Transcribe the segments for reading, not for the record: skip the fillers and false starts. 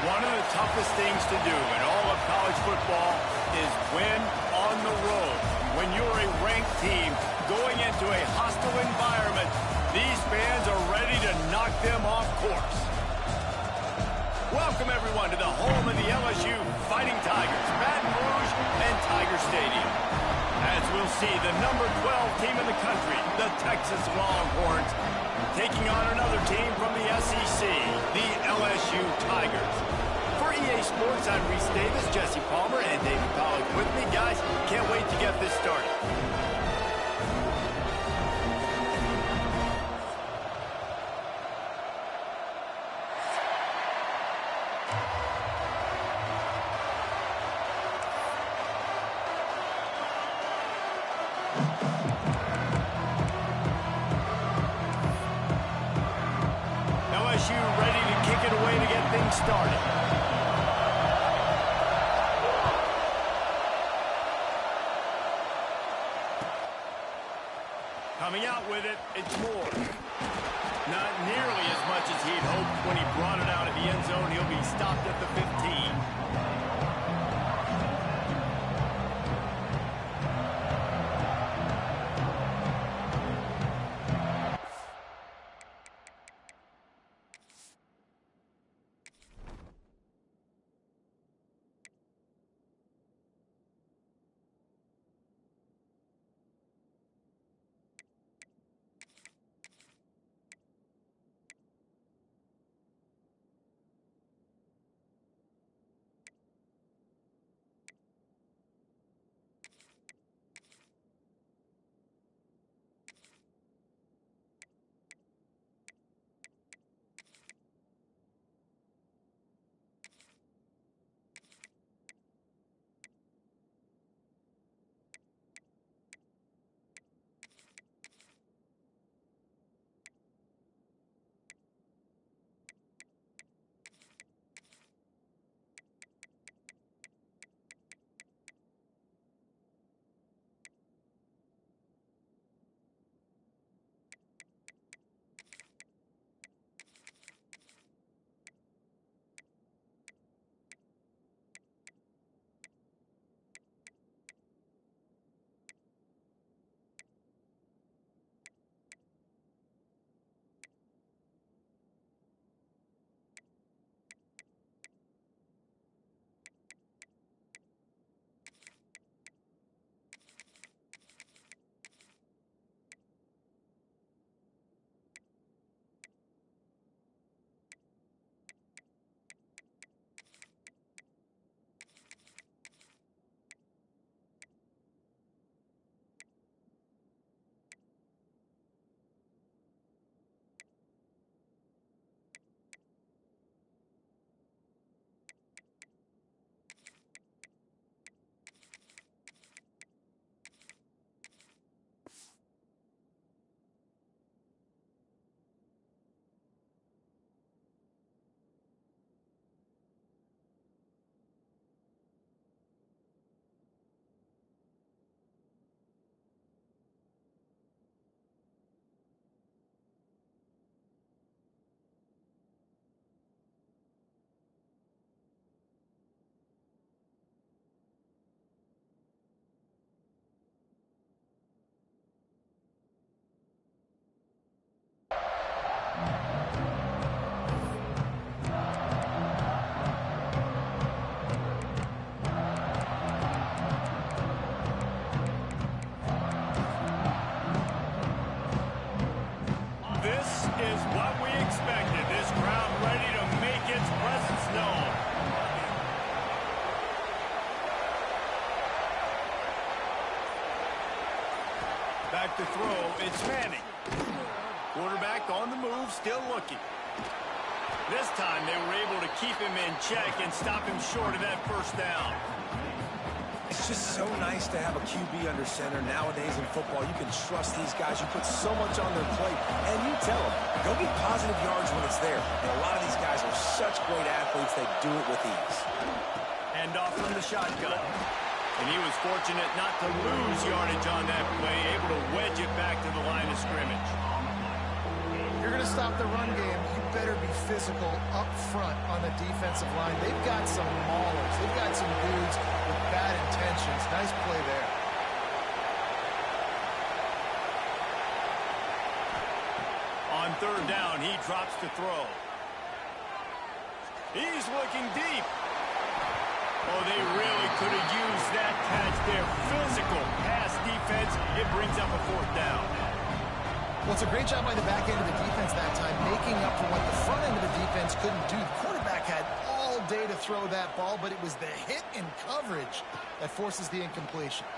One of the toughest things to do in all of college football is win on the road. When you're a ranked team going into a hostile environment, these fans are ready to knock them off course. Welcome, everyone, to the home of the LSU Fighting Tigers, Baton Rouge and Tiger Stadium. As we'll see, the number 12 team in the country, the Texas Longhorns, taking on another team from the SEC, the LSU Tigers. For EA Sports, I'm Reese Davis, Jesse Palmer, and David Pollack with me. Guys, can't wait to get this started. LSU ready to kick it away to get things started. Coming out with it, it's Moore. Not nearly as much as he'd hoped when he brought it out of the end zone. He'll be stopped at the 15. to throw. It's Manning. Quarterback on the move, still looking. This time they were able to keep him in check and stop him short of that first down. It's just so nice to have a QB under center. Nowadays in football, you can trust these guys. You put so much on their plate, and you tell them, go get positive yards when it's there. And a lot of these guys are such great athletes, they do it with ease. Hand off from the shotgun. And he was fortunate not to lose yardage on that play, able to wedge it back to the line of scrimmage. You're going to stop the run game, you better be physical up front on the defensive line. They've got some maulers. They've got some dudes with bad intentions. Nice play there. On third down, he drops to throw. He's looking deep. Oh, they really could have used that catch there. Physical pass defense. It brings up a fourth down. Well, it's a great job by the back end of the defense that time, making up for what the front end of the defense couldn't do. The quarterback had all day to throw that ball, but it was the hit and coverage that forces the incompletion.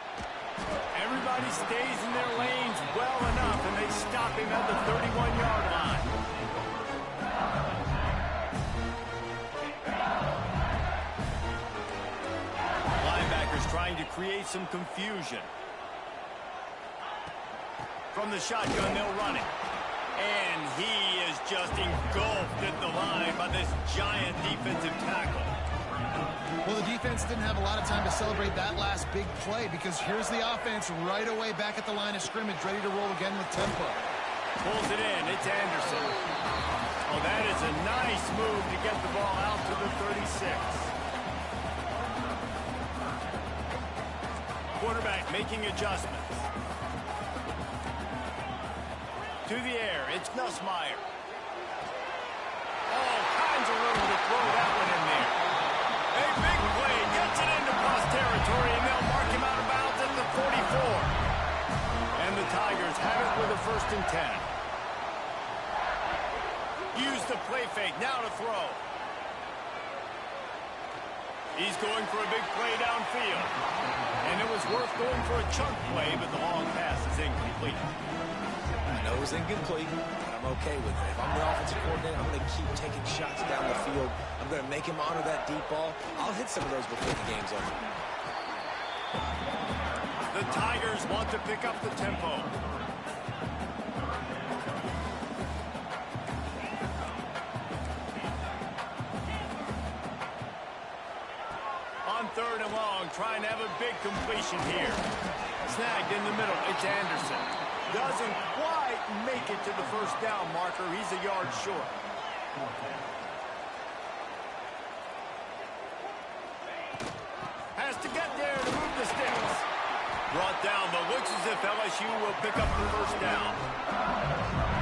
Everybody stays in their lanes well enough, and they stop him at the 31-yard line. Linebackers trying to create some confusion. From the shotgun, they'll run it. And he is just engulfed at the line by this giant defensive tackle. Well, the defense didn't have a lot of time to celebrate that last big play because here's the offense right away back at the line of scrimmage, ready to roll again with tempo. Pulls it in. It's Anderson. Oh, that is a nice move to get the ball out to the 36. Quarterback making adjustments. To the air, it's Nussmeier. All kinds of room to throw that one in there. A big play, gets it into plus territory, and they'll mark him out of bounds at the 44. And the Tigers have it with a 1st and 10. Use the play fake, now to throw. He's going for a big play downfield. And it was worth going for a chunk play, but the long pass is incomplete. I know it was incomplete, but I'm okay with it. If I'm the offensive coordinator, I'm going to keep taking shots down the field. I'm going to make him honor that deep ball. I'll hit some of those before the game's over. The Tigers want to pick up the tempo. On third and long, trying to have a big completion here. Snagged in the middle, it's Anderson. Doesn't quite make it to the first down marker. He's a yard short. Has to get there to move the sticks. Brought down, but looks as if LSU will pick up the first down.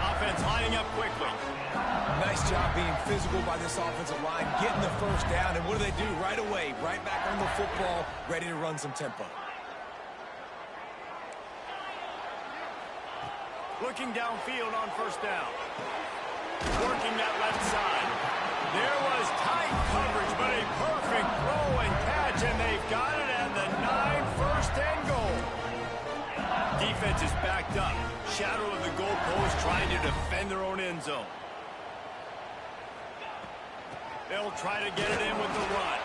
Offense lining up quickly. Nice job being physical by this offensive line, getting the first down, and what do they do right away? Right back on the football, ready to run some tempo. Looking downfield on first down. Working that left side. There was tight coverage, but a perfect throw and catch, and they've got it at the 9, 1st and goal. Defense is backed up. Shadow of the goalpost trying to defend their own end zone. They'll try to get it in with the run.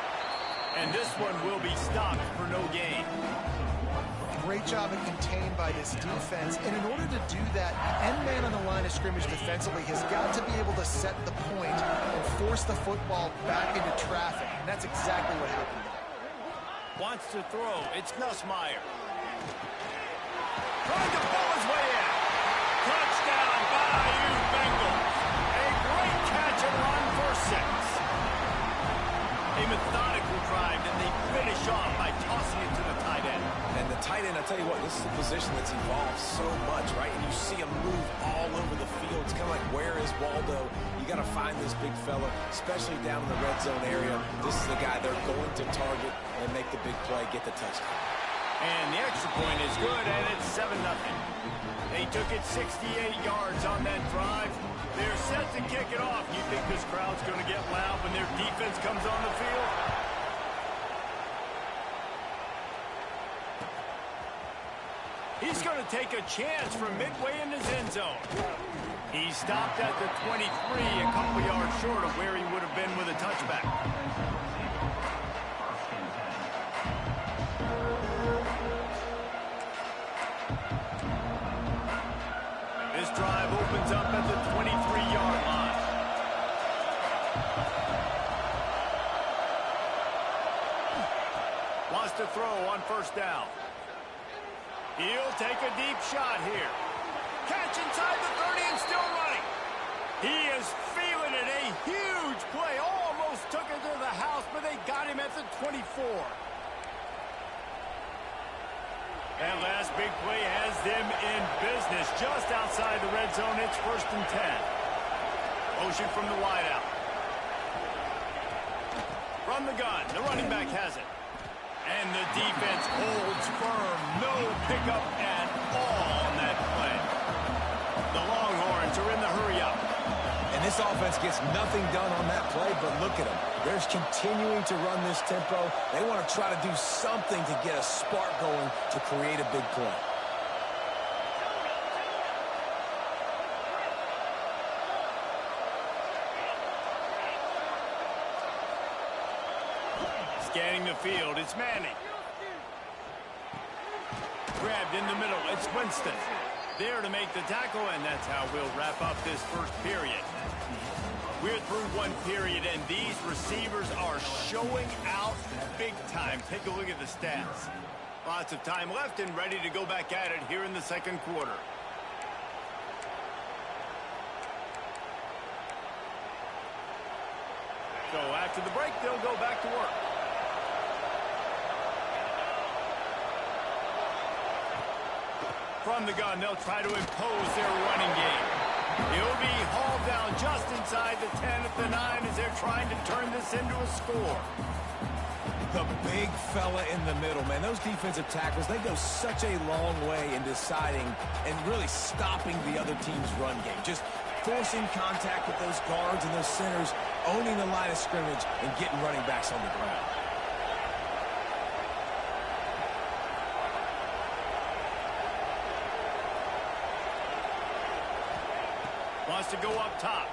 And this one will be stopped for no gain. Great job at contained by this defense. And in order to do that, the end man on the line of scrimmage defensively has got to be able to set the point and force the football back into traffic. And that's exactly what happened there. Wants to throw. It's Nussmeier. Trying to pull his way in. Touchdown, Bayou Bengals. A great catch and run for 6. A methodical drive that they finish off by tossing it to the tight end. And the tight end, I tell you what, this is a position that's evolved so much, right? And you see him move all over the field. It's kind of like, where is Waldo? You got to find this big fella, especially down in the red zone area. This is the guy they're going to target and make the big play, get the touchdown. And the extra point is good, and it's 7-0. They took it 68 yards on that drive. They're set to kick it off. You think this crowd's going to get loud when their defense comes on the field? He's going to take a chance from midway in his end zone. He stopped at the 23, a couple yards short of where he would have been with a touchback. This drive opens up at the 23-yard line. Wants to throw on first down. He'll take a deep shot here. Catch inside the 30 and still running. He is feeling it. A huge play. Almost took it to the house, but they got him at the 24. That last big play has them in business. Just outside the red zone, it's 1st and 10. Motion from the wideout. From the gun, the running back has it. And the defense holds firm. No pickup at all on that play. The Longhorns are in the hurry-up. And this offense gets nothing done on that play, but look at them. They're continuing to run this tempo. They want to try to do something to get a spark going to create a big play. Scanning the field, it's Manning. Grabbed in the middle, it's Winston. There to make the tackle, and that's how we'll wrap up this first period. We're through one period, and these receivers are showing out big time. Take a look at the stats. Lots of time left and ready to go back at it here in the second quarter. So after the break, they'll go back to work. From the gun, they'll try to impose their running game. He'll be hauled down just inside the 10 at the 9 as they're trying to turn this into a score. The big fella in the middle, man. Those defensive tackles, they go such a long way in deciding and really stopping the other team's run game. Just forcing contact with those guards and those centers, owning the line of scrimmage, and getting running backs on the ground. Wants to go up top.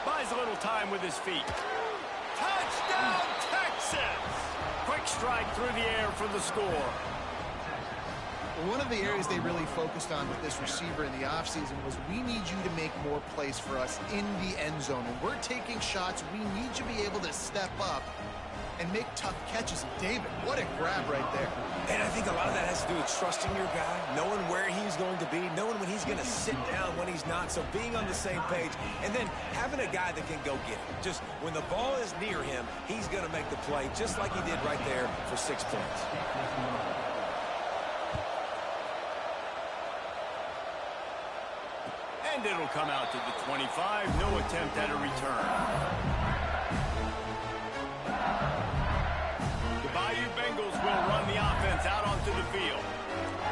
Buys a little time with his feet. Touchdown, Texas! Quick strike through the air for the score. One of the areas they really focused on with this receiver in the offseason was we need you to make more plays for us in the end zone. When we're taking shots, we need you to be able to step up and make tough catches. David, what a grab right there. And I think a lot of that has to do with trusting your guy, knowing where he's going to be, knowing when he's going to sit down, when he's not, so being on the same page, and then having a guy that can go get it. Just when the ball is near him, he's going to make the play, just like he did right there for 6 points. And it'll come out to the 25. No attempt at a return. The Bayou Bengals will run the offense out onto the field.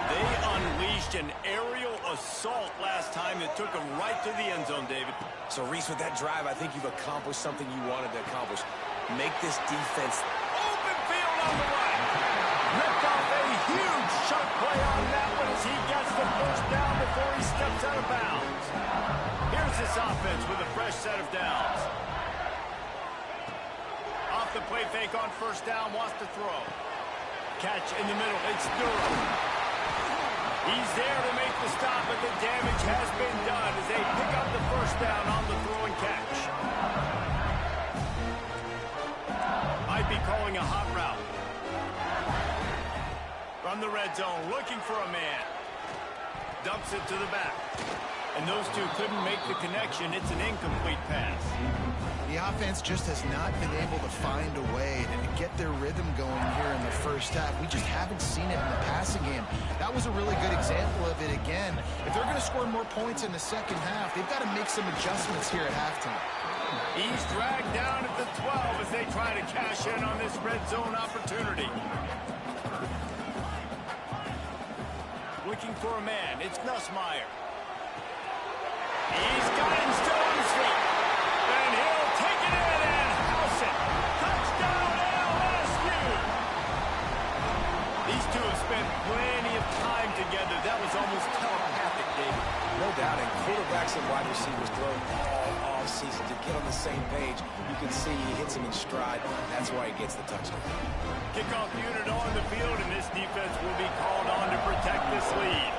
They unleashed an aerial assault last time that took them right to the end zone, David. So, Reese, with that drive, I think you've accomplished something you wanted to accomplish. Make this defense Open field on the right. Ripped off a huge shot play on that one as he gets the first down before he steps out of bounds. Here's this offense with a fresh set of downs. Off the play fake on first down, wants to throw. Catch in the middle, it's Durham. He's there to make the stop, but the damage has been done as they pick up the first down on the throw and catch. Might be calling a hot route. From the red zone, looking for a man. Dumps it to the back. And those two couldn't make the connection. It's an incomplete pass. The offense just has not been able to find a way to get their rhythm going here in the first half. We just haven't seen it in the passing game. That was a really good example of it again. If they're going to score more points in the second half, they've got to make some adjustments here at halftime. He's dragged down at the 12 as they try to cash in on this red zone opportunity. Looking for a man. It's Nussmeier. He's got him still on his feet. And he'll take it in and house it. Touchdown, LSU. These two have spent plenty of time together. That was almost telepathic, David. No doubt, and quarterbacks and wide receivers throw all offseason to get on the same page. You can see he hits him in stride. That's why he gets the touchdown. Kickoff unit on the field, and this defense will be called on to protect this lead.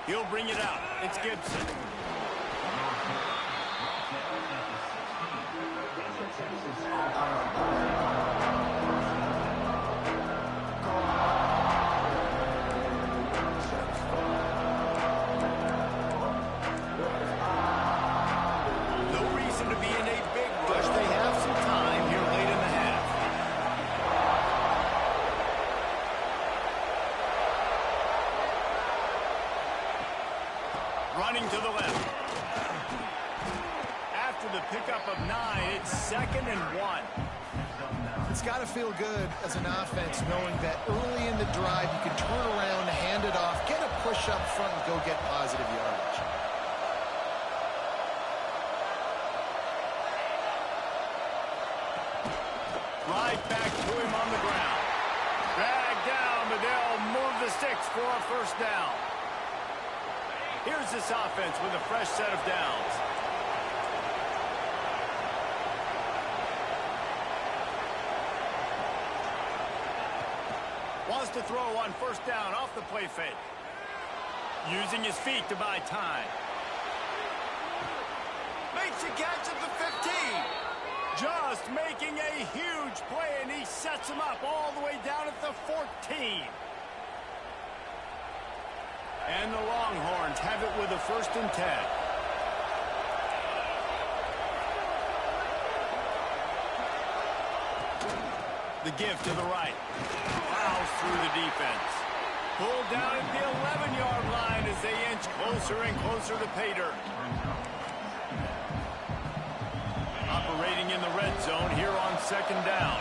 He'll bring it out. It's Gibson. No reason to be in a big rush. They have some time here late in the half. Running to the left. After the pickup of 9, it's 2nd and 1. It's got to feel good as an offense knowing that early in the drive you can turn around, hand it off, get a push up front, and go get positive yardage. Right back to him on the ground. Dragged down, but they'll move the sticks for a first down. Here's this offense with a fresh set of downs. Wants to throw on first down off the play fake. Using his feet to buy time. Makes a catch at the 15. Just making a huge play, and he sets him up all the way down at the 14. And the Longhorns have it with a 1st and 10. The give to the right. Plows through the defense. Pulled down at the 11-yard line as they inch closer and closer to pay dirt. Operating in the red zone here on 2nd down.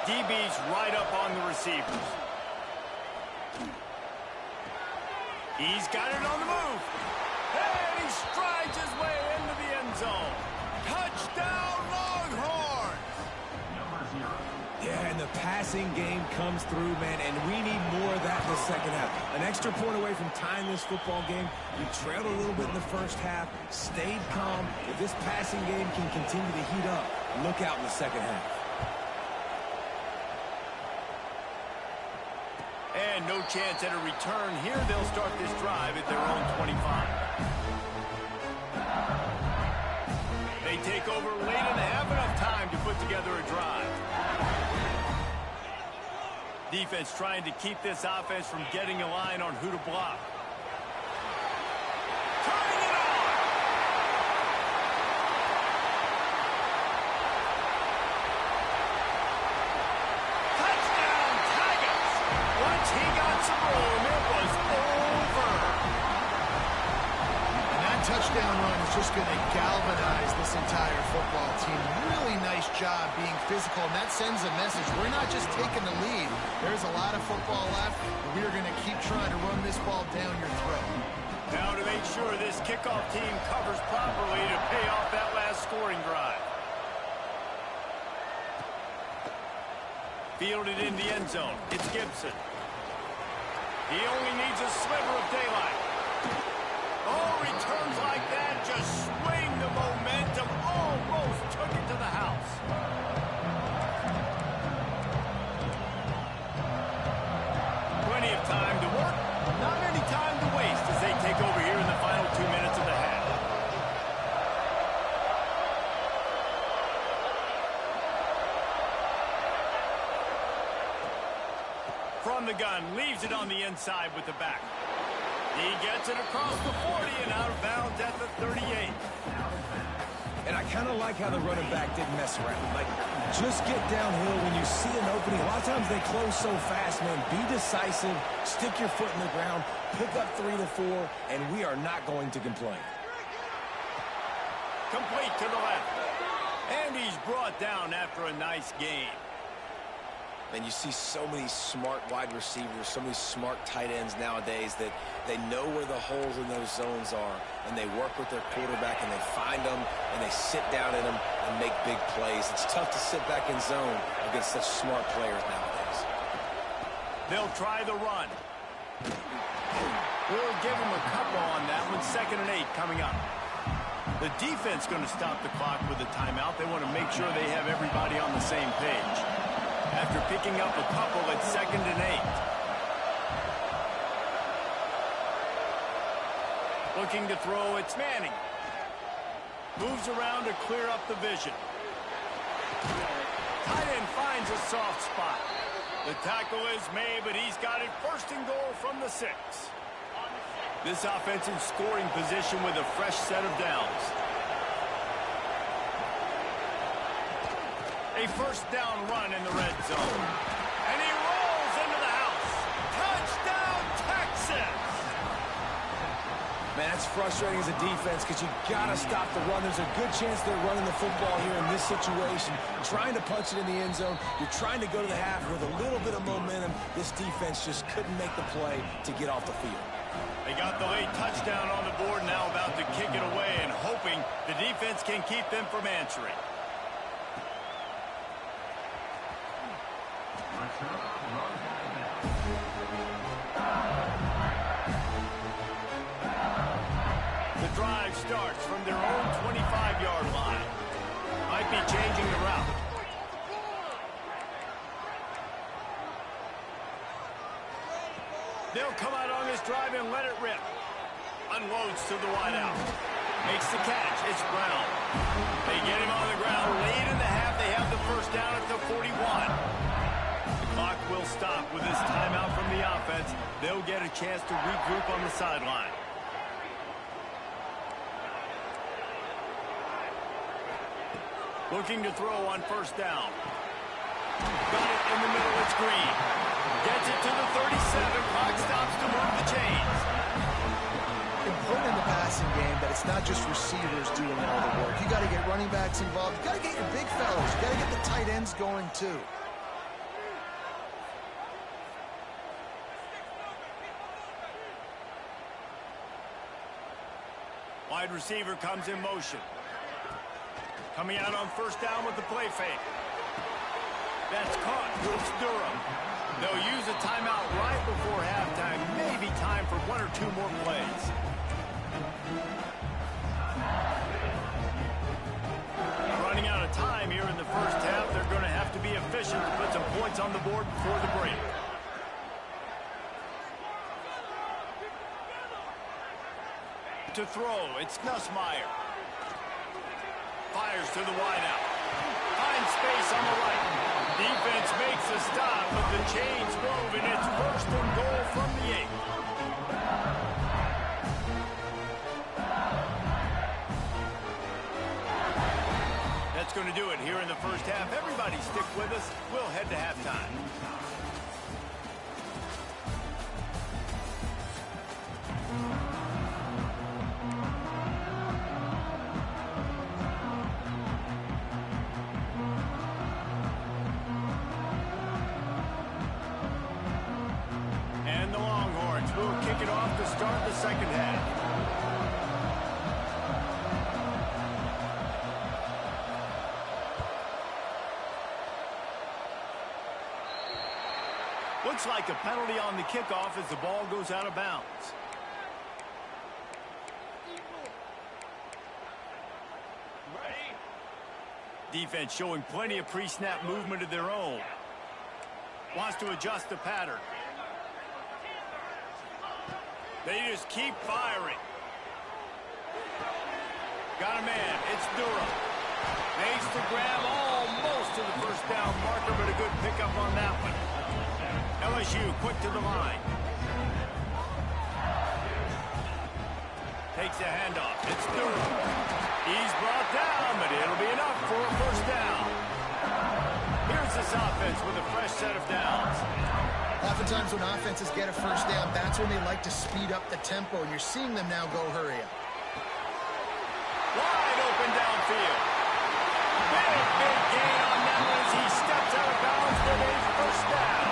DB's right up on the receivers. He's got it on the move. And he strides his way into the end zone. Touchdown, Longhorns! Yeah, and the passing game comes through, man, and we need more of that in the second half. An extra point away from tying this football game. We trailed a little bit in the first half, stayed calm. If this passing game can continue to heat up, look out in the second half. And no chance at a return here. They'll start this drive at their own 25. They take over late and have enough time to put together a drive. Defense trying to keep this offense from getting a line on who to block. Turning it on! Touchdown, Tigers! Once he got some room, it was over. And that touchdown run is just going to galvanize this entire football team. Really nice job being physical, and that sends a message. We're not just taking the lead. There's a lot of football left, and we're going to keep trying to run this ball down your throat. Now to make sure this kickoff team covers properly to pay off that last scoring drive. Fielded in the end zone. It's Gibson. He only needs a sliver of daylight. Oh, returns like that just swing the momentum. Almost took it to the house. Plenty of time to work. Not any time to waste as they take over here in the final 2 minutes of the half. From the gun, leaves it on the inside with the back. He gets it across the 40 and out of bounds at the 38. And I kind of like how the running back didn't mess around. Like, just get downhill when you see an opening. A lot of times they close so fast, man. Be decisive, stick your foot in the ground, pick up 3 to 4, and we are not going to complain. Complete to the left. And he's brought down after a nice gain. And you see so many smart wide receivers, so many smart tight ends nowadays that they know where the holes in those zones are, and they work with their quarterback, and they find them, and they sit down in them and make big plays. It's tough to sit back in zone against such smart players nowadays. They'll try the run. We'll give them a couple on that one. 2nd and 8 coming up. The defense going to stop the clock with a timeout. They want to make sure they have everybody on the same page. After picking up a couple at 2nd and 8. Looking to throw, it's Manning. Moves around to clear up the vision. Tight end finds a soft spot. The tackle is made, but he's got it 1st and goal from the 6. This offense in scoring position with a fresh set of downs. A 1st down run in the red zone. And he rolls into the house. Touchdown, Texas! Man, that's frustrating as a defense because you got to stop the run. There's a good chance they're running the football here in this situation. Trying to punch it in the end zone. You're trying to go to the half with a little bit of momentum. This defense just couldn't make the play to get off the field. They got the late touchdown on the board, now about to kick it away and hoping the defense can keep them from answering. The drive starts from their own 25-yard line. Might be changing the route. They'll come out on this drive and let it rip. Unloads to the wideout. Makes the catch. It's Brown. They get him on the ground. Late in the half, they have the 1st down at the 41. The clock will stop with this timeout from the offense. They'll get a chance to regroup on the sideline. Looking to throw on 1st down. Got it in the middle. It's Green. Gets it to the 37. Clock stops to move the chains. Important in the passing game that it's not just receivers doing all the work. You got to get running backs involved. You got to get your big fellas. You got to get the tight ends going too. Wide receiver comes in motion. Coming out on 1st down with the play fake. That's caught. It's Durham. They'll use a timeout right before halftime. Maybe time for 1 or 2 more plays. Running out of time here in the 1st half. They're going to have to be efficient to put some points on the board before the break. To throw, it's Nussmeier. Fires to the wideout. Finds space on the right. Defense makes a stop, but the chains move, and it's 1st and goal from the 8. That's going to do it here in the 1st half. Everybody stick with us. We'll head to halftime. We'll kick it off to start the 2nd half. Looks like a penalty on the kickoff as the ball goes out of bounds. Defense showing plenty of pre-snap movement of their own. Wants to adjust the pattern. They just keep firing. Got a man. It's Durham. Makes the grab almost to the 1st down marker, but a good pickup on that one. LSU quick to the line. Takes a handoff. It's Durham. He's brought down, but it'll be enough for a 1st down. Here's this offense with a fresh set of downs. Oftentimes when offenses get a 1st down, that's when they like to speed up the tempo, and you're seeing them now go hurry up. Wide open downfield. Big gain on that one as as he steps out of bounds with a first down.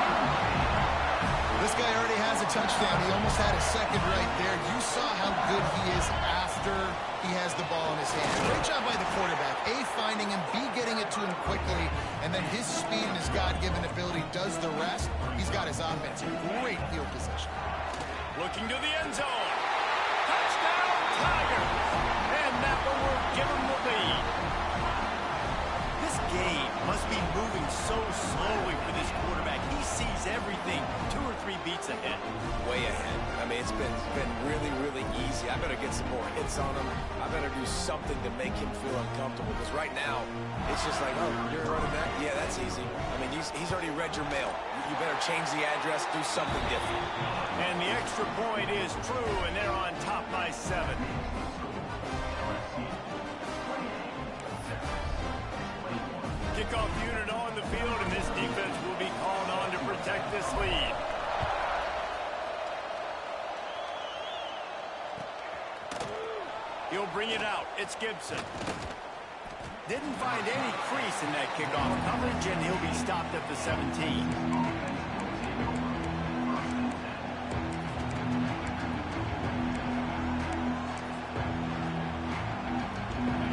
This guy already has a touchdown. He almost had a second right there. You saw how good he is after he has the ball in his hand. Great job by the quarterback. A, finding him, B, getting it to him quickly, and then his speed and his God-given ability does the rest. He's got his offense in great field position. Looking to the end zone. Touchdown, Tigers. And that one will give him the lead. This game must be moving so slowly for this quarterback. He sees everything 2 or 3 beats ahead. Way ahead. I mean, it's been really, really easy. I better get some more hits on him. I better do something to make him feel uncomfortable. Because right now, it's just like, oh, you're running that? Yeah, that's easy. I mean, he's already read your mail. You better change the address, do something different. And the extra point is true, and they're on top by 7. Kickoff unit on the field, and this defense will be called on to protect this lead. He'll bring it out. It's Gibson. Didn't find any crease in that kickoff coverage, and he'll be stopped at the 17.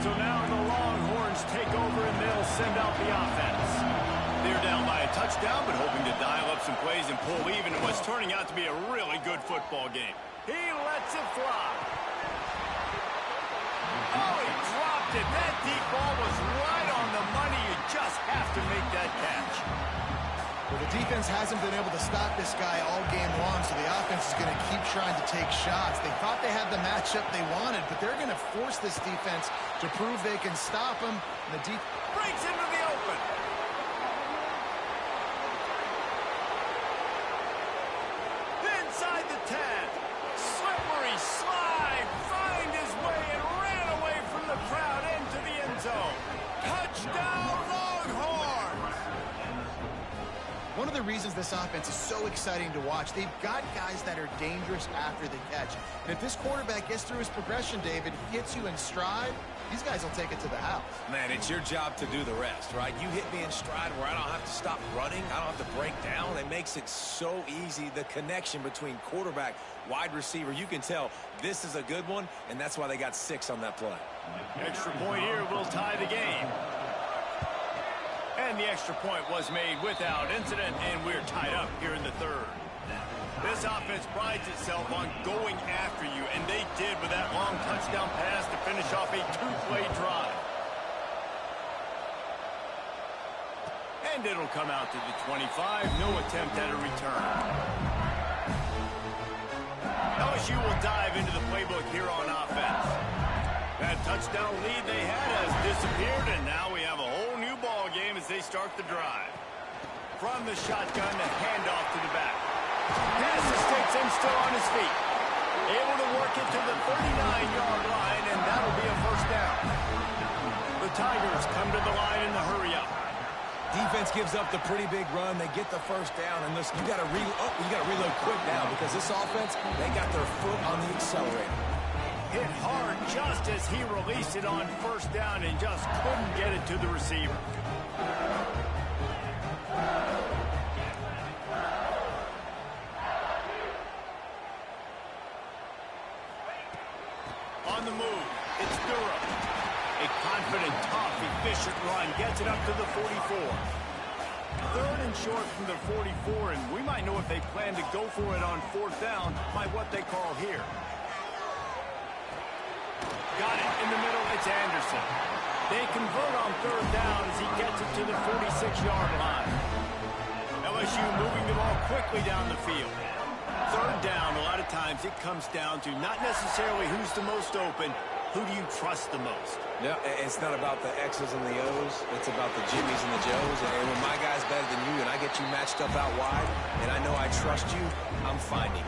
So now the Longhorns take over, and they'll send out the offense. They're down by a touchdown, but hoping to dial up some plays and pull even in what's turning out to be a really good football game. He lets it fly. Oh, he dropped it. That deep ball was right on the money. You just have to make that catch. Well, the defense hasn't been able to stop this guy all game long, so the offense is going to keep trying to take shots. They thought they had the matchup they wanted, but they're going to force this defense to prove they can stop him. The deep breaks into the open. Inside the 10. Slippery slide. Find his way and ran away from the crowd into the end zone. Touchdown, Longhorns! One of the reasons this offense is so exciting to watch, they've got guys that are dangerous after the catch. And if this quarterback gets through his progression, David, hits you in stride, these guys will take it to the house. Man, it's your job to do the rest, right? You hit me in stride where I don't have to stop running. I don't have to break down. It makes it so easy. The connection between quarterback, wide receiver, you can tell this is a good one, and that's why they got 6 on that play. Extra point here will tie the game. And the extra point was made without incident, and we're tied up here in the 3rd. This offense prides itself on going after you, and they did with that long touchdown pass to finish off a 2-play drive. And it'll come out to the 25. No attempt at a return. LSU will dive into the playbook here on offense. That touchdown lead they had has disappeared, and now we have a whole new ball game as they start the drive. From the shotgun, the handoff to the back. Pass escapes him, still on his feet. Able to work it to the 39-yard line, and that'll be a first down. The Tigers come to the line in the hurry-up. Defense gives up the pretty big run. They get the first down, and listen, you got to reload quick now because this offense, they got their foot on the accelerator. Hit hard just as he released it on first down and just couldn't get it to the receiver. On the move, it's Durham. A confident, tough, efficient run gets it up to the 44. 3rd and short from the 44, and we might know if they plan to go for it on 4th down by what they call here. Got it in the middle, it's Anderson. They convert on 3rd down as he gets it to the 46-yard line. LSU moving the ball quickly down the field. 3rd down, a lot of times it comes down to not necessarily who's the most open, who do you trust the most? No, it's not about the X's and the O's. It's about the Jimmies and the Joes. And when my guy's better than you and I get you matched up out wide and I know I trust you, I'm finding you.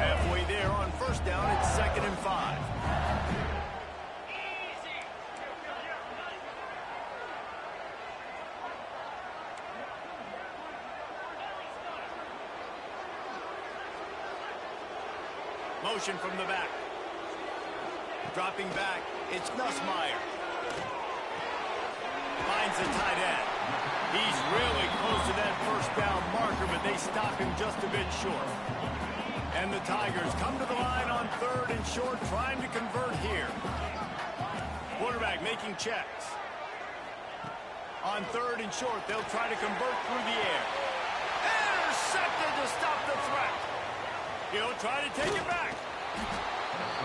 Halfway there on 1st down, it's 2nd and 5. Motion from the back. Dropping back, it's Nussmeier. Finds the tight end. He's really close to that first down marker, but they stop him just a bit short. And the Tigers come to the line on 3rd and short, trying to convert here. Quarterback making checks. On 3rd and short, they'll try to convert through the air. Intercepted to stop the threat. He'll try to take it back.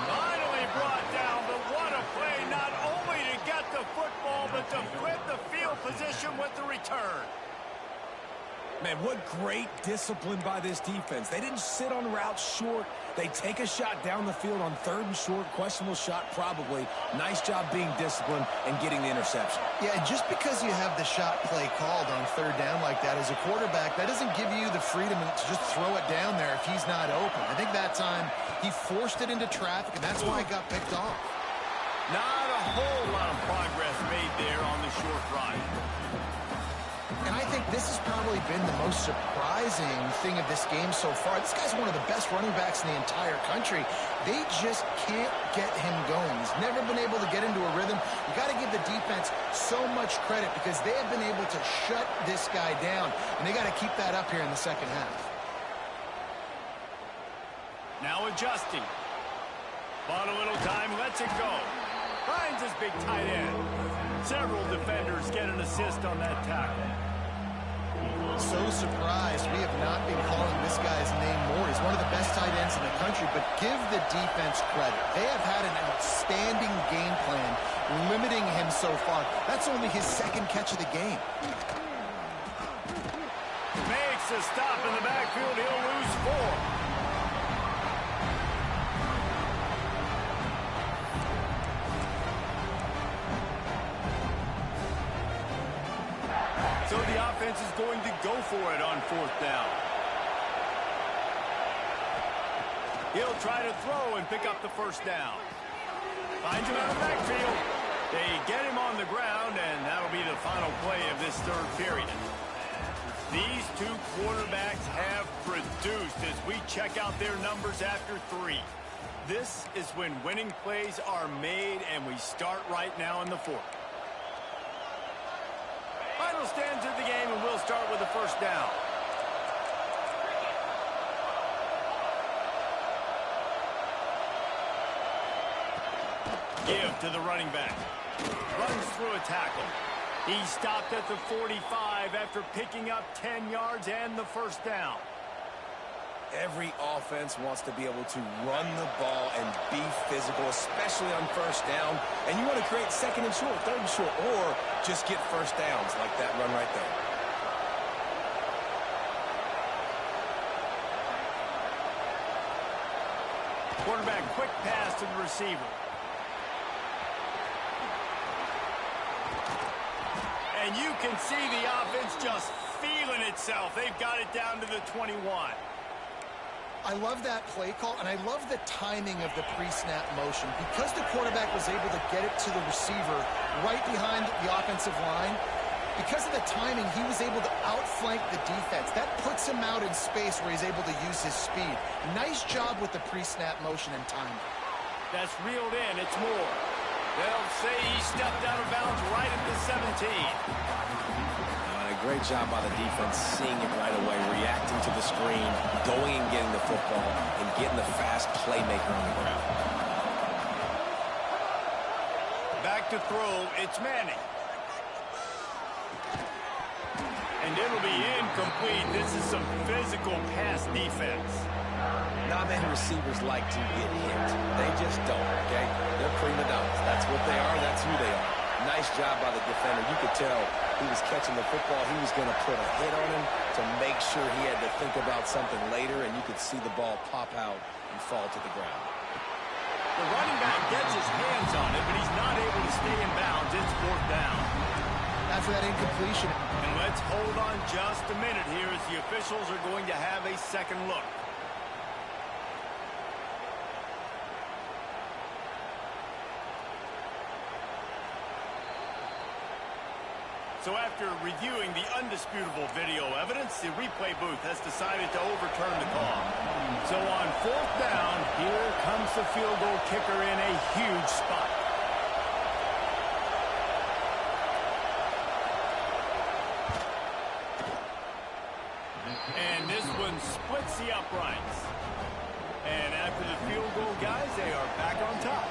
Finally brought down, but what a play, not only to get the football, but to flip the field position with the return. Man, what great discipline by this defense. They didn't sit on routes short. They take a shot down the field on 3rd and short. Questionable shot, probably. Nice job being disciplined and getting the interception. Yeah, and just because you have the shot play called on 3rd down like that as a quarterback, that doesn't give you the freedom to just throw it down there if he's not open. I think that time he forced it into traffic, and that's why it got picked off. Not a whole lot of progress made there on the short ride. And I think this has probably been the most surprising thing of this game so far. This guy's one of the best running backs in the entire country. They just can't get him going. He's never been able to get into a rhythm. You got to give the defense so much credit because they have been able to shut this guy down, and they got to keep that up here in the second half. Now adjusting. Bought a little time, lets it go. Finds his big tight end. Several defenders get an assist on that tackle. So surprised we have not been calling this guy's name more. He's one of the best tight ends in the country, but give the defense credit. They have had an outstanding game plan limiting him so far. That's only his 2nd catch of the game. Makes a stop in the backfield. He'll lose 4. So the offense is going to go for it on 4th down. He'll try to throw and pick up the first down. Finds him out of the backfield. They get him on the ground, and that'll be the final play of this 3rd period. These two quarterbacks have produced as we check out their numbers after 3. This is when winning plays are made, and we start right now in the 4th. Final stands of the game, and we'll start with the first down. Give to the running back. Runs through a tackle. He stopped at the 45 after picking up 10 yards and the first down. Every offense wants to be able to run the ball and be physical, especially on 1st down. And you want to create 2nd and short, 3rd and short, or just get first downs like that run right there. Quarterback quick pass to the receiver. And you can see the offense just feeling itself. They've got it down to the 21. I love that play call, and I love the timing of the pre-snap motion. Because the quarterback was able to get it to the receiver right behind the offensive line, because of the timing, he was able to outflank the defense. That puts him out in space where he's able to use his speed. Nice job with the pre-snap motion and timing. That's reeled in. It's more. They'll say he stepped out of bounds right at the 17. Great job by the defense, seeing it right away, reacting to the screen, going and getting the football, and getting the fast playmaker on the ground. Back to throw, it's Manning. And it'll be incomplete. This is some physical pass defense. Not many receivers like to get hit. They just don't, okay? They're prima donnas. That's what they are. That's who they are. Nice job by the defender. You could tell he was catching the football. He was going to put a hit on him to make sure he had to think about something later, and you could see the ball pop out and fall to the ground. The running back gets his hands on it, but he's not able to stay in bounds. It's 4th down. After that incompletion. And let's hold on just a minute here as the officials are going to have a second look. So after reviewing the undisputable video evidence, the replay booth has decided to overturn the call. So on 4th down, here comes the field goal kicker in a huge spot. And this one splits the uprights. And after the field goal, guys, they are back on top.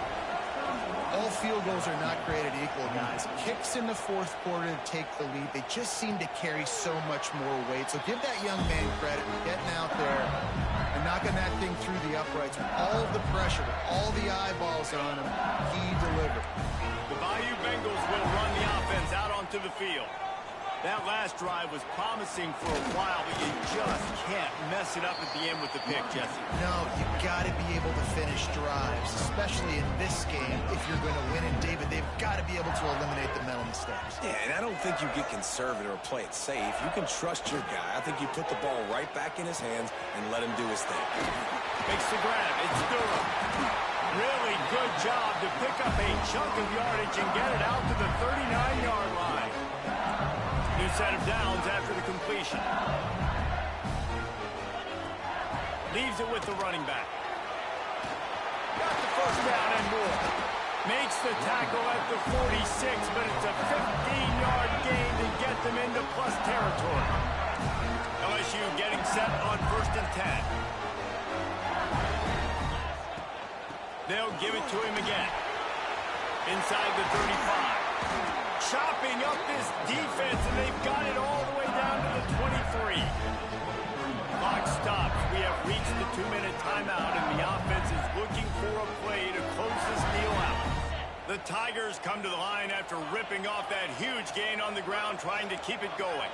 All field goals are not created equal, guys. Kicks in the 4th quarter to take the lead. They just seem to carry so much more weight. So give that young man credit for getting out there and knocking that thing through the uprights with all of the pressure, with all the eyeballs on him. He delivered. The Bayou Bengals will run the offense out onto the field. That last drive was promising for a while, but you just can't mess it up at the end with the pick, Jesse. No, you've got to be able to finish drives, especially in this game. If you're going to win, and David, they've got to be able to eliminate the mental mistakes. Yeah, and I don't think you get conservative or play it safe. You can trust your guy. I think you put the ball right back in his hands and let him do his thing. Makes the grab. It's Durham. Really good job to pick up a chunk of yardage and get it out to the 39-yard line. New set of downs after the completion. Leaves it with the running back. Got the first down and more. Makes the tackle at the 46, but it's a 15-yard gain to get them into plus territory. LSU getting set on 1st and 10. They'll give it to him again. Inside the 35. Chopping up this defense, and they've got it all the way down to the 23. Clock stops. We have reached the 2-minute timeout, and the offense is looking for a play to close this deal out. The Tigers come to the line after ripping off that huge gain on the ground, trying to keep it going.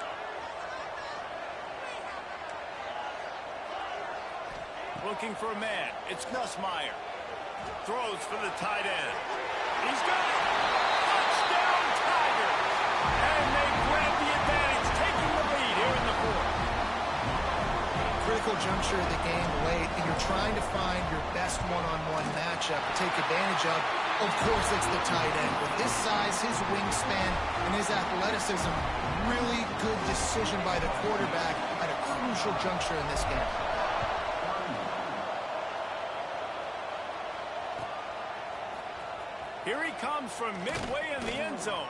Looking for a man. It's Nussmeier. Throws for the tight end. He's got it. Touchdown, Tigers. And they grab the advantage, taking the lead here in the 4th. Critical juncture of the game late, and you're trying to find your best one-on-one matchup to take advantage of. Of course, it's the tight end. With his size, his wingspan, and his athleticism, really good decision by the quarterback at a crucial juncture in this game. Here he comes from midway in the end zone.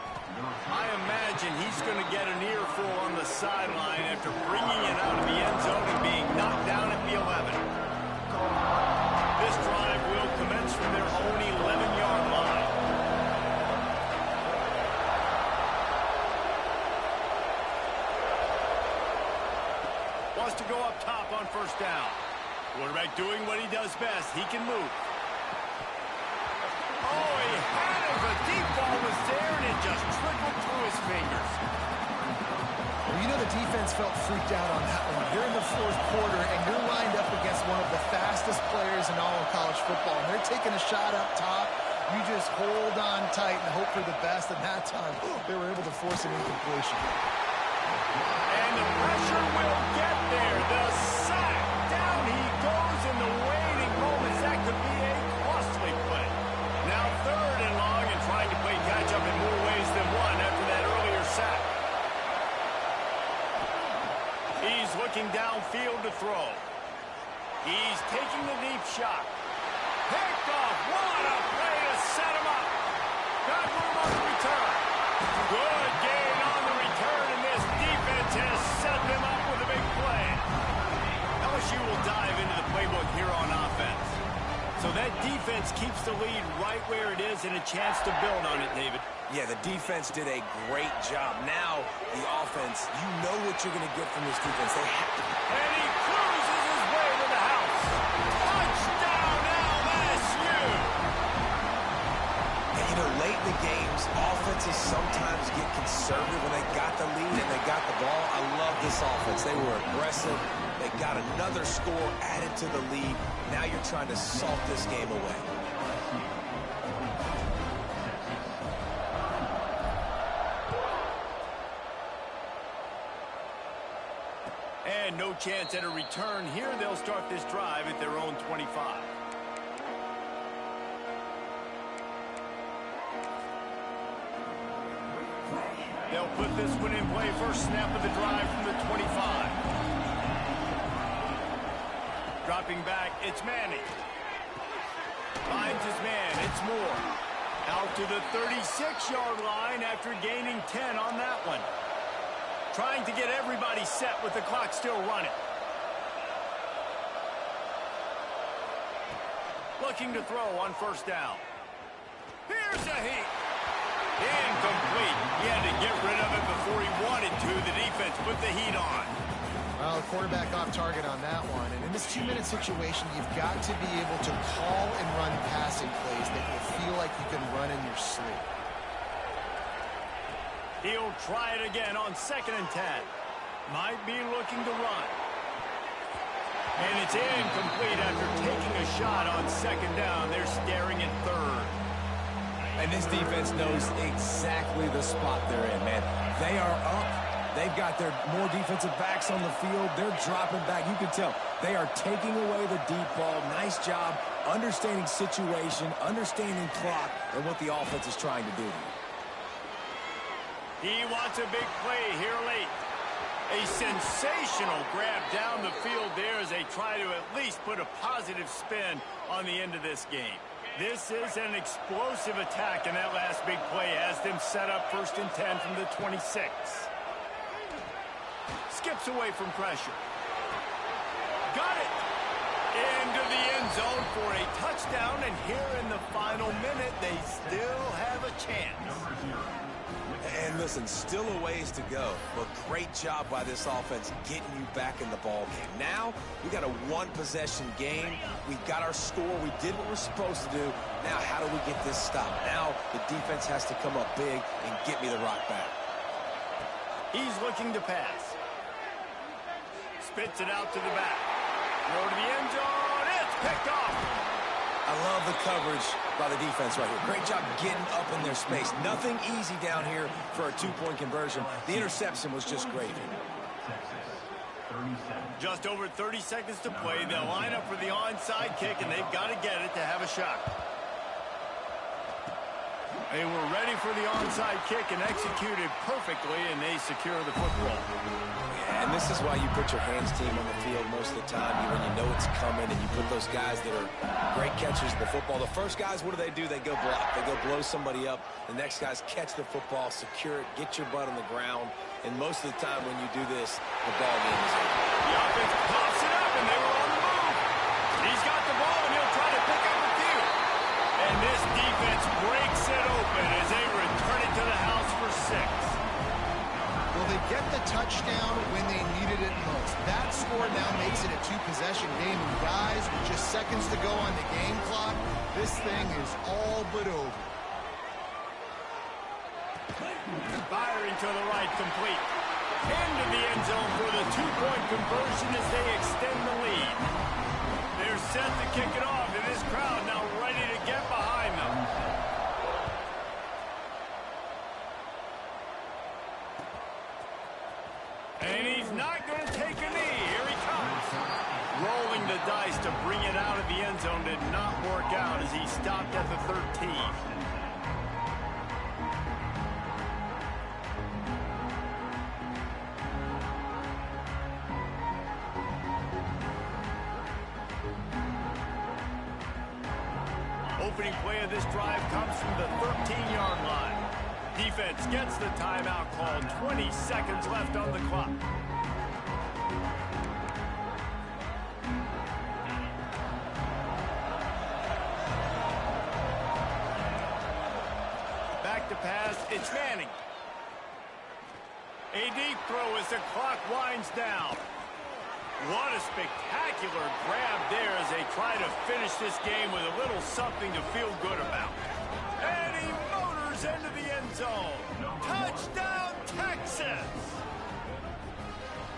I imagine he's going to get an earful on the sideline after bringing it out of the end zone and being knocked down at the 11. This drive will commence from their own 11-yard line. Wants to go up top on 1st down. Quarterback doing what he does best. He can move. Oh, he had it. The deep ball was there, and it just trickled through his fingers. Well, you know the defense felt freaked out on that one. You're in the 4th quarter, and you're lined up against one of the fastest players in all of college football, and they're taking a shot up top. You just hold on tight and hope for the best, and that time they were able to force an incompletion. And the pressure will get there. The sack. Down he goes in the waiting moments. That could be a costly play. Now 3rd and long, and trying to play catch-up in more ways than one after that earlier sack. He's looking downfield to throw. He's taking the deep shot. Picked off. What a play to set him up. Got room on the return. Good gain on the return, and this defense has set them up with a big play. LSU will dive into the playbook here on offense. So that defense keeps the lead right where it is and a chance to build on it, David. Yeah, the defense did a great job. Now, the offense, you know what you're going to get from this defense. They have to. And he cruises his way to the house. Touchdown, LSU! And, you know, late in the games, offenses sometimes get conservative when they got the lead and they got the ball. I love this offense. They were aggressive. They got another score added to the lead. Now you're trying to salt this game away. And no chance at a return here. They'll start this drive at their own 25. They'll put this one in play first snap of the drive from the 25. Dropping back, it's Manning. Finds his man, it's Moore. Out to the 36-yard line after gaining 10 on that one. Trying to get everybody set with the clock still running. Looking to throw on first down. Here's a heat. Incomplete. He had to get rid of it before he wanted to. The defense put the heat on. Well, the quarterback off target on that one. And in this 2-minute situation, you've got to be able to call and run passing plays that you feel like you can run in your sleep. He'll try it again on 2nd and 10. Might be looking to run. And it's incomplete after taking a shot on 2nd down. They're staring at 3rd. And this defense knows exactly the spot they're in, man. They are up. They've got their more defensive backs on the field. They're dropping back. You can tell they are taking away the deep ball. Nice job understanding situation, understanding clock, and what the offense is trying to do. He wants a big play here late. A sensational grab down the field there as they try to at least put a positive spin on the end of this game. This is an explosive attack, and that last big play has them set up 1st and 10 from the 26. Skips away from pressure. Got it! Into the end zone for a touchdown, and here in the final minute, they still have a chance. And listen, still a ways to go, but great job by this offense getting you back in the ball game. Now, we got a one-possession game. We got our score. We did what we're supposed to do. Now, how do we get this stopped? Now, the defense has to come up big and get me the rock back. He's looking to pass. Spits it out to the back. Throw to the end zone. It's picked off. I love the coverage by the defense right here. Great job getting up in their space. Nothing easy down here for a 2-point conversion. The interception was just great. Just over 30 seconds to play. They'll line up for the onside kick, and they've got to get it to have a shot. They were ready for the onside kick and executed perfectly, and they secure the football. And this is why you put your hands team on the field most of the time when you know it's coming, and you put those guys that are great catchers of the football. The first guys, what do? They go block. They go blow somebody up. The next guys catch the football, secure it, get your butt on the ground. And most of the time when you do this, the ball game is over. The offense pops it up, and they were on the move. He's got the ball, and he'll try to pick up a few. And this defense breaks it open as they return it to the house for 6. Well, they get the touchdown when they needed it most. That score now makes it a 2-possession game. And guys, with just seconds to go on the game clock, this thing is all but over. Firing to the right, complete. Into the end zone for the 2-point conversion as they extend the lead. They're set to kick it off, and this crowd now ready to get behind them. And he's not going to take a knee. Here he comes. Rolling the dice to bring it out of the end zone did not work out as he stopped at the 13. Opening play of this drive comes from the 13-yard line. Defense gets the timeout called. 20 seconds left on the clock. Back to pass, it's Manning. A deep throw as the clock winds down. What a spectacular grab there as they try to finish this game with a little something to feel good about. And he motors into the end zone. Touchdown, Texas!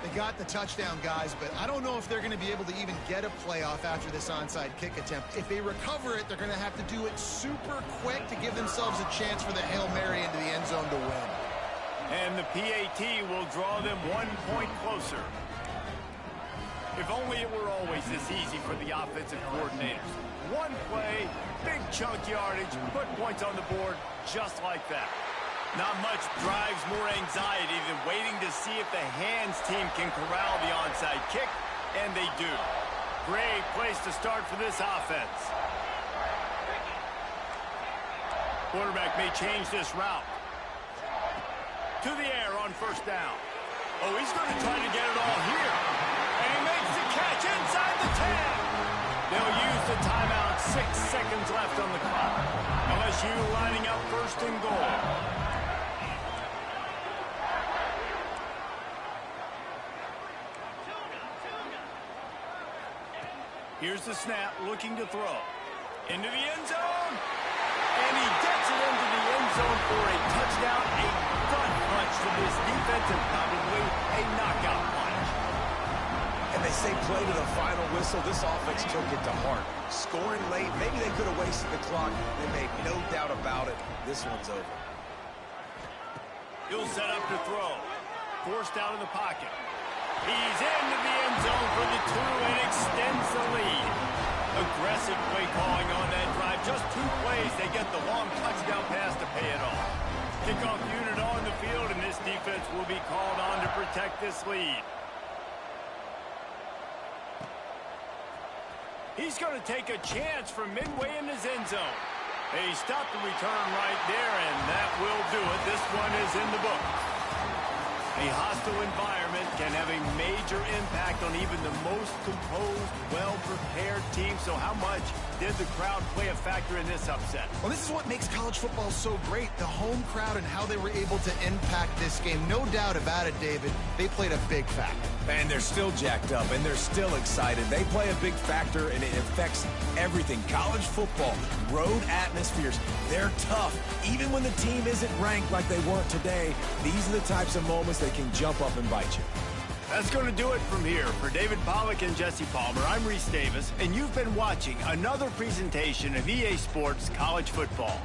They got the touchdown, guys, but I don't know if they're going to be able to even get a playoff after this onside kick attempt. If they recover it, they're going to have to do it super quick to give themselves a chance for the Hail Mary into the end zone to win. And the PAT will draw them 1 point closer. If only it were always this easy for the offensive coordinators. One play, big chunk yardage, put points on the board just like that. Not much drives more anxiety than waiting to see if the hands team can corral the onside kick, and they do. Great place to start for this offense. Quarterback may change this route. To the air on first down. Oh, he's going to try to get it all here. And he makes the catch inside the 10. They'll use the timeout. 6 seconds left on the clock. LSU lining up first and goal. Here's the snap, looking to throw. Into the end zone. And he gets it into the end zone for a touchdown. A gut punch to this defense and probably a knockout punch. And they say play to the final whistle. This offense took it to heart. Scoring late, maybe they could have wasted the clock. They made no doubt about it. This one's over. He'll set up to throw. Forced out of the pocket. He's into the end zone for the 2 and extends the lead. Aggressive play calling on that drive. Just 2 plays, they get the long touchdown pass to pay it off. Kickoff unit on the field, and this defense will be called on to protect this lead. He's going to take a chance from midway in his end zone. He stopped the return right there, and that will do it. This one is in the book. A hostile environment can have a major impact on even the most composed, well-prepared team. So how much did the crowd play a factor in this upset? Well, this is what makes college football so great, the home crowd and how they were able to impact this game. No doubt about it, David. They played a big factor. And they're still jacked up, and they're still excited. They play a big factor, and it affects everything. College football, road atmospheres, they're tough. Even when the team isn't ranked like they weren't today, these are the types of moments that can jump up and bite you. That's going to do it from here. For David Pollack and Jesse Palmer, I'm Reese Davis, and you've been watching another presentation of EA Sports College Football.